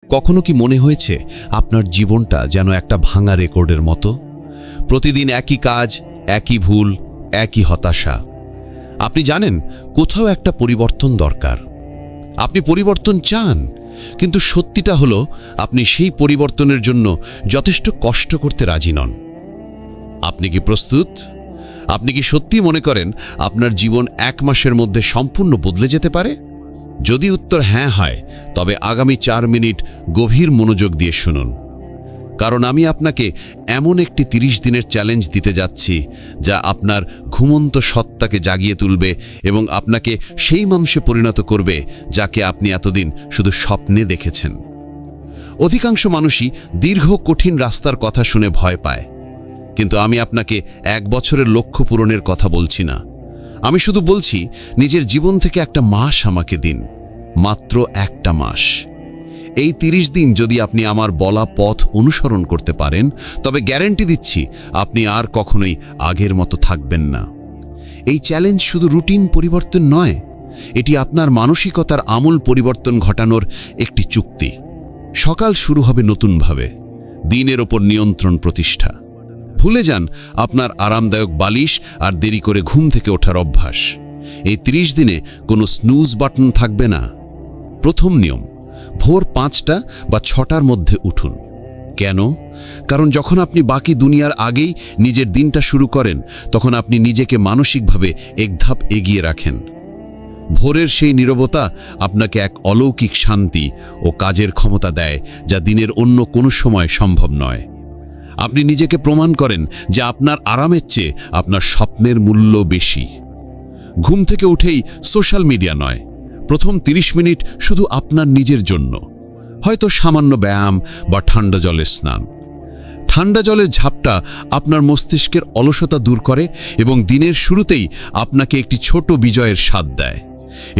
কখনো কি মনে হয়েছে আপনার জীবনটা যেন একটা ভাঙা রেকর্ডের মতো? প্রতিদিন একই কাজ, একই ভুল, একই হতাশা। আপনি জানেন কোথাও একটা পরিবর্তন দরকার। আপনি পরিবর্তন চান, কিন্তু সত্যিটা হলো আপনি সেই পরিবর্তনের জন্য যথেষ্ট কষ্ট করতে রাজি নন। আপনি কি প্রস্তুত? আপনি কি সত্যি মনে করেন আপনার জীবন 1 মাসের মধ্যে সম্পূর্ণ বদলে যেতে পারে? যদি উত্তর হ্যাঁ হয়, তবে আগামী 4 মিনিট গভীর মনোযোগ দিয়ে শুনুন। কারণ আমি আপনাকে এমন একটি 30 দিনের চ্যালেঞ্জ দিতে যাচ্ছি যা আপনার ঘুমন্ত সত্তাকে জাগিয়ে তুলবে এবং আপনাকে সেই মানুষে পরিণত করবে যাকে আপনি এতদিন শুধু স্বপ্নে দেখেছেন। অধিকাংশ মানুষই দীর্ঘ কঠিন রাস্তার কথা শুনে ভয় পায়, কিন্তু আমি আপনাকে 1 বছরের লক্ষ্য পূরণের কথা বলছি না। আমি শুধু বলছি, নিজের জীবন থেকে একটা মাস আমাকে দিন, মাত্র একটা মাস। এই 30 দিন যদি আপনি আমার বলা পথ অনুসরণ করতে পারেন, তবে গ্যারান্টি দিচ্ছি আপনি আর কখনোই আগের মতো থাকবেন না। এই চ্যালেঞ্জ শুধু রুটিন পরিবর্তন নয়, এটি আপনার মানসিকতার আমূল পরিবর্তন ঘটানোর একটি চুক্তি। সকাল শুরু হবে নতুনভাবে, দিনের ওপর নিয়ন্ত্রণ প্রতিষ্ঠা। ভুলে যান আপনার আরামদায়ক বালিশ আর দেরি করে ঘুম থেকে ওঠার অভ্যাস। এই 30 দিনে কোনো স্নুজ বাটন থাকবে না। প্রথম নিয়ম, ভোর 5টা বা 6টার মধ্যে উঠুন। কেন? কারণ যখন আপনি বাকি দুনিয়ার আগেই নিজের দিনটা শুরু করেন, তখন আপনি নিজেকে মানসিকভাবে এক ধাপ এগিয়ে রাখেন। ভোরের সেই নীরবতা আপনাকে এক অলৌকিক শান্তি ও কাজের ক্ষমতা দেয়, যা দিনের অন্য কোনো সময় সম্ভব নয়। আপনি নিজেকে প্রমাণ করেন যে আপনার আরামের চেয়ে আপনার স্বপ্নের মূল্য বেশি। ঘুম থেকে উঠেই সোশ্যাল মিডিয়া নয়, প্রথম 30 মিনিট শুধু আপনার নিজের জন্য। হয়তো সামান্য ব্যায়াম বা ঠান্ডা জলের স্নান। ঠান্ডা জলের ঝাপটা আপনার মস্তিষ্কের অলসতা দূর করে এবং দিনের শুরুতেই আপনাকে একটি ছোট বিজয়ের স্বাদ দেয়।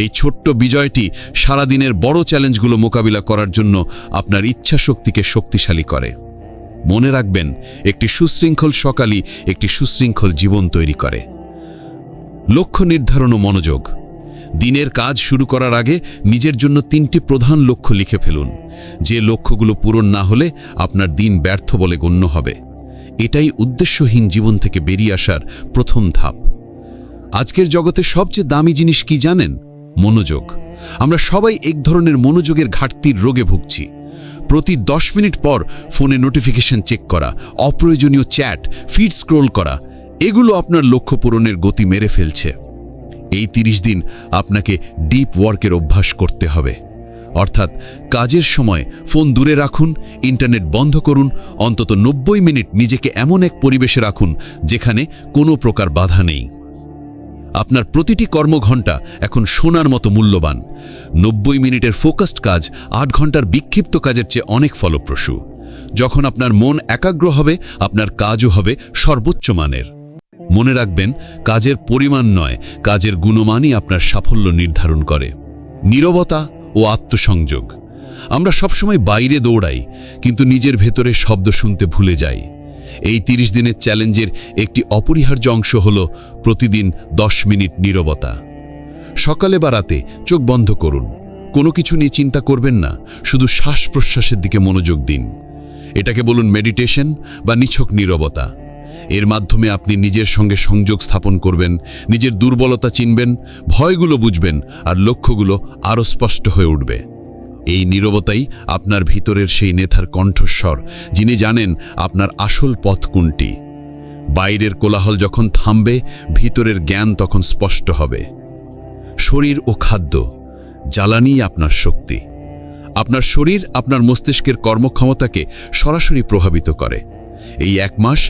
এই ছোট্ট বিজয়টি সারাদিনের বড় চ্যালেঞ্জগুলো মোকাবিলা করার জন্য আপনার ইচ্ছাশক্তিকে শক্তিশালী করে। মনে রাখবেন, একটি সুশৃঙ্খল সকালই একটি সুশৃঙ্খল জীবন তৈরি করে। লক্ষ্য নির্ধারণ ও মনোযোগ। দিনের কাজ শুরু করার আগে নিজের জন্য 3টি প্রধান লক্ষ্য লিখে ফেলুন। যে লক্ষ্যগুলো পূরণ না হলে আপনার দিন ব্যর্থ বলে গণ্য হবে। এটাই উদ্দেশ্যহীন জীবন থেকে বেরিয়ে আসার প্রথম ধাপ। আজকের জগতে সবচেয়ে দামি জিনিস কি জানেন? মনোযোগ। আমরা সবাই এক ধরনের মনোযোগের ঘাটতির রোগে ভুগছি। প্রতি 10 মিনিট পর ফোনে নোটিফিকেশন চেক করা, অপ্রয়োজনীয় চ্যাট, ফিড স্ক্রোল করা, এগুলো আপনার লক্ষ্য পূরণের গতি মেরে ফেলছে। এই 30 দিন আপনাকে ডিপ ওয়ার্কের অভ্যাস করতে হবে। অর্থাৎ কাজের সময় ফোন দূরে রাখুন, ইন্টারনেট বন্ধ করুন, অন্তত 90 মিনিট নিজেকে এমন এক পরিবেশে রাখুন যেখানে কোনো প্রকার বাধা নেই। আপনার প্রতিটি কর্মঘণ্টা এখন সোনার মতো মূল্যবান। 90 মিনিটের ফোকাসড কাজ 8 ঘন্টার বিক্ষিপ্ত কাজের চেয়ে অনেক ফলপ্রসূ। যখন আপনার মন একাগ্র হবে, আপনার কাজও হবে সর্বোচ্চ মানের। মনে রাখবেন, কাজের পরিমাণ নয়, কাজের গুণমানই আপনার সাফল্য নির্ধারণ করে। নীরবতা ও আত্মসংযোগ। আমরা সবসময় বাইরে দৌড়াই, কিন্তু নিজের ভেতরে শব্দ শুনতে ভুলে যাই। এই 30 দিনের চ্যালেঞ্জের একটি অপরিহার্য অংশ হল প্রতিদিন 10 মিনিট নীরবতা। সকালে বা রাতে চোখ বন্ধ করুন, কোনো কিছু নিয়ে চিন্তা করবেন না, শুধু শ্বাস প্রশ্বাসের দিকে মনোযোগ দিন। এটাকে বলুন মেডিটেশন বা নিছক নীরবতা। এর মাধ্যমে আপনি নিজের সঙ্গে সংযোগ স্থাপন করবেন, নিজের দুর্বলতা চিনবেন, ভয়গুলো বুঝবেন, আর লক্ষ্যগুলো আরও স্পষ্ট হয়ে উঠবে। এই নীরবতাই আপনার ভিতরের সেই নেতার কণ্ঠস্বর, যিনি জানেন আপনার আসল পথ কোনটি। বাইরের কোলাহল যখন থামবে, ভিতরের জ্ঞান তখন স্পষ্ট হবে। শরীর ও খাদ্য। জ্বালানি আপনার শক্তি। আপনার শরীর আপনার মস্তিষ্কের কর্মক্ষমতাকে সরাসরি প্রভাবিত করে। এই 1 মাস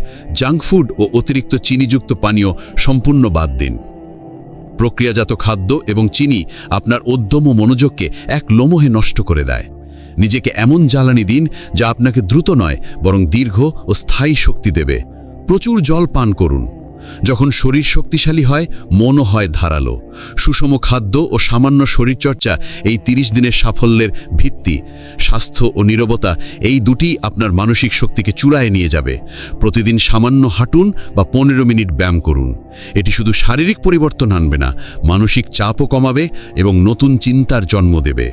জাঙ্ক ফুড ও অতিরিক্ত চিনিযুক্ত পানীয় সম্পূর্ণ বাদ দিন। প্রক্রিয়াজাত খাদ্য এবং চিনি আপনার উদ্যম ও মনোযোগকে এক লম্হে নষ্ট করে দেয়। নিজেকে এমন জ্বালানি দিন যা আপনাকে দ্রুত নয়, বরং দীর্ঘ ও স্থায়ী শক্তি দেবে। প্রচুর জল পান করুন। যখন শরীর শক্তিশালী হয়, মনও হয় ধারালো। সুষম খাদ্য ও সামান্য শরীরচর্চা এই 30 দিনের সাফল্যের ভিত্তি। স্বাস্থ্য ও নীরবতা, এই দুটি আপনার মানসিক শক্তিকে চূড়ায় নিয়ে যাবে। প্রতিদিন সামান্য হাঁটুন বা 15 মিনিট ব্যায়াম করুন। এটি শুধু শারীরিক পরিবর্তন আনবে না, মানসিক চাপও কমাবে এবং নতুন চিন্তার জন্ম দেবে।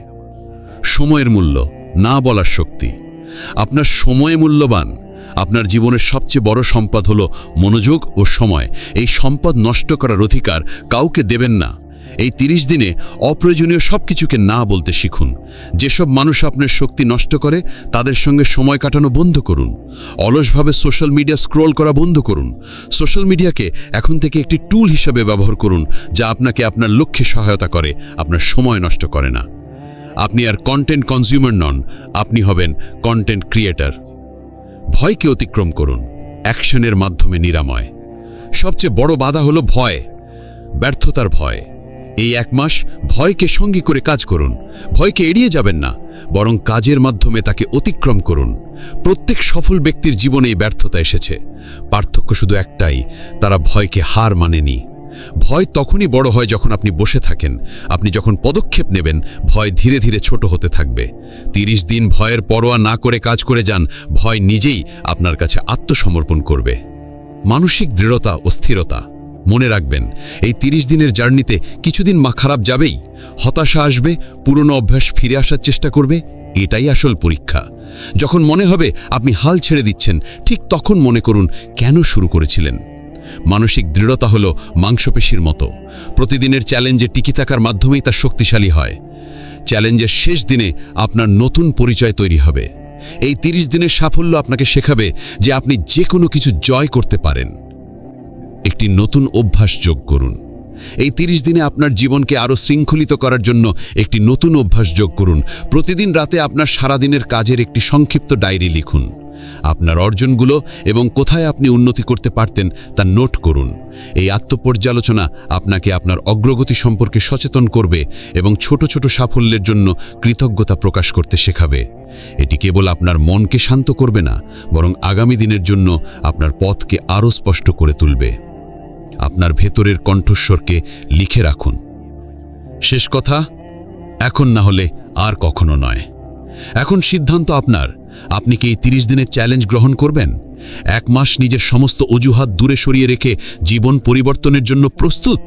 সময়ের মূল্য। না বলার শক্তি। আপনার সময় মূল্যবান। আপনার জীবনের সবচেয়ে বড় সম্পদ হলো মনোযোগ ও সময়। এই সম্পদ নষ্ট করার অধিকার কাউকে দেবেন না। এই 30 দিনে অপ্রয়োজনীয় সব কিছুকে না বলতে শিখুন। যেসব মানুষ আপনার শক্তি নষ্ট করে তাদের সঙ্গে সময় কাটানো বন্ধ করুন। অলসভাবে সোশ্যাল মিডিয়া স্ক্রল করা বন্ধ করুন। সোশ্যাল মিডিয়াকে এখন থেকে একটি টুল হিসাবে ব্যবহার করুন, যা আপনাকে আপনার লক্ষ্যে সহায়তা করে, আপনার সময় নষ্ট করে না। আপনি আর কন্টেন্ট কনজিউমার নন, আপনি হবেন কন্টেন্ট ক্রিয়েটর। ভয়কে অতিক্রম করুন, অ্যাকশনের মাধ্যমে নিরাময়। সবচেয়ে বড় বাধা হলো ভয়, ব্যর্থতার ভয়। এই 1 মাস ভয়কে সঙ্গী করে কাজ করুন। ভয়কে এড়িয়ে যাবেন না, বরং কাজের মাধ্যমে তাকে অতিক্রম করুন। প্রত্যেক সফল ব্যক্তির জীবনে এই ব্যর্থতা এসেছে। পার্থক্য শুধু একটাই, তারা ভয়কে হার মানেনি। ভয় তখনই বড় হয় যখন আপনি বসে থাকেন। আপনি যখন পদক্ষেপ নেবেন, ভয় ধীরে ধীরে ছোট হতে থাকবে। 30 দিন ভয়ের পরোয়া না করে কাজ করে যান, ভয় নিজেই আপনার কাছে আত্মসমর্পণ করবে। মানসিক দৃঢ়তা ও স্থিরতা। মনে রাখবেন, এই 30 দিনের জার্নিতে কিছুদিন খারাপ যাবেই। হতাশা আসবে, পুরনো অভ্যাস ফিরে আসার চেষ্টা করবে। এটাই আসল পরীক্ষা। যখন মনে হবে আপনি হাল ছেড়ে দিচ্ছেন, ঠিক তখন মনে করুন কেন শুরু করেছিলেন। মানসিক দৃঢ়তা হলো মাংসপেশির মতো। প্রতিদিনের চ্যালেঞ্জে টিকে থাকার মাধ্যমেই তা শক্তিশালী হয়। চ্যালেঞ্জের শেষ দিনে আপনার নতুন পরিচয় তৈরি হবে। এই 30 দিনের সাফল্য আপনাকে শেখাবে যে আপনি যে কোনো কিছু জয় করতে পারেন। একটি নতুন অভ্যাস যোগ করুন। এই 30 দিনে আপনার জীবনকে আরও শৃঙ্খলিত করার জন্য একটি নতুন অভ্যাস যোগ করুন। প্রতিদিন রাতে আপনার সারাদিনের কাজের একটি সংক্ষিপ্ত ডায়েরি লিখুন। আপনার অর্জনগুলো এবং কোথায় আপনি উন্নতি করতে পারতেন তা নোট করুন। এই আত্মপর্যালোচনা আপনাকে আপনার অগ্রগতি সম্পর্কে সচেতন করবে এবং ছোট ছোট সাফল্যের জন্য কৃতজ্ঞতা প্রকাশ করতে শেখাবে। এটি কেবল আপনার মনকে শান্ত করবে না, বরং আগামী দিনের জন্য আপনার পথকে আরও স্পষ্ট করে তুলবে। আপনার ভেতরের কণ্ঠস্বরকে লিখে রাখুন। শেষ কথা, এখন না হলে আর কখনো নয়। এখন সিদ্ধান্ত আপনার। আপনি কি এই 30 দিনের চ্যালেঞ্জ গ্রহণ করবেন? 1 মাস নিজের সমস্ত অজুহাত দূরে সরিয়ে রেখে জীবন পরিবর্তনের জন্য প্রস্তুত?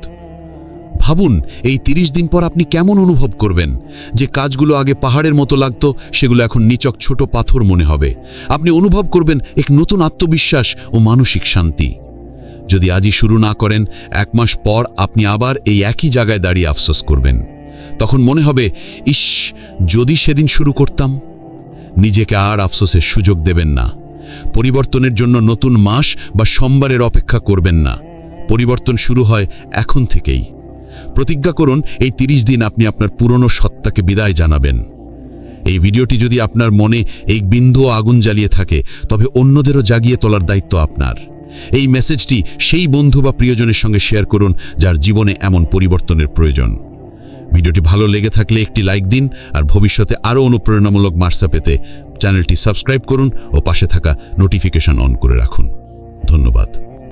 ভাবুন, এই 30 দিন পর আপনি কেমন অনুভব করবেন। যে কাজগুলো আগে পাহাড়ের মতো লাগতো, সেগুলো এখন নিচক ছোট পাথর মনে হবে। আপনি অনুভব করবেন এক নতুন আত্মবিশ্বাস ও মানসিক শান্তি। যদি আজই শুরু না করেন, 1 মাস পর আপনি আবার এই একই জায়গায় দাঁড়িয়ে আফসোস করবেন। তখন মনে হবে, ইস, যদি সেদিন শুরু করতাম। নিজেকে আর আফসোসের সুযোগ দেবেন না। পরিবর্তনের জন্য নতুন মাস বা সোমবারের অপেক্ষা করবেন না। পরিবর্তন শুরু হয় এখন থেকেই। প্রতিজ্ঞা করুন, এই 30 দিন আপনি আপনার পুরনো সত্তাকে বিদায় জানাবেন। এই ভিডিওটি যদি আপনার মনে এক বিন্দু আগুন জ্বালিয়ে থাকে, তবে অন্যদেরও জাগিয়ে তোলার দায়িত্ব আপনার। এই মেসেজটি সেই বন্ধু বা প্রিয়জনের সঙ্গে শেয়ার করুন যার জীবনে এমন পরিবর্তনের প্রয়োজন। ভিডিওটি ভালো লেগে থাকলে একটি লাইক দিন, আর ভবিষ্যতে আরও অনুপ্রেরণামূলক বার্তা পেতে চ্যানেলটি সাবস্ক্রাইব করুন ও পাশে থাকা নোটিফিকেশন অন করে রাখুন। ধন্যবাদ।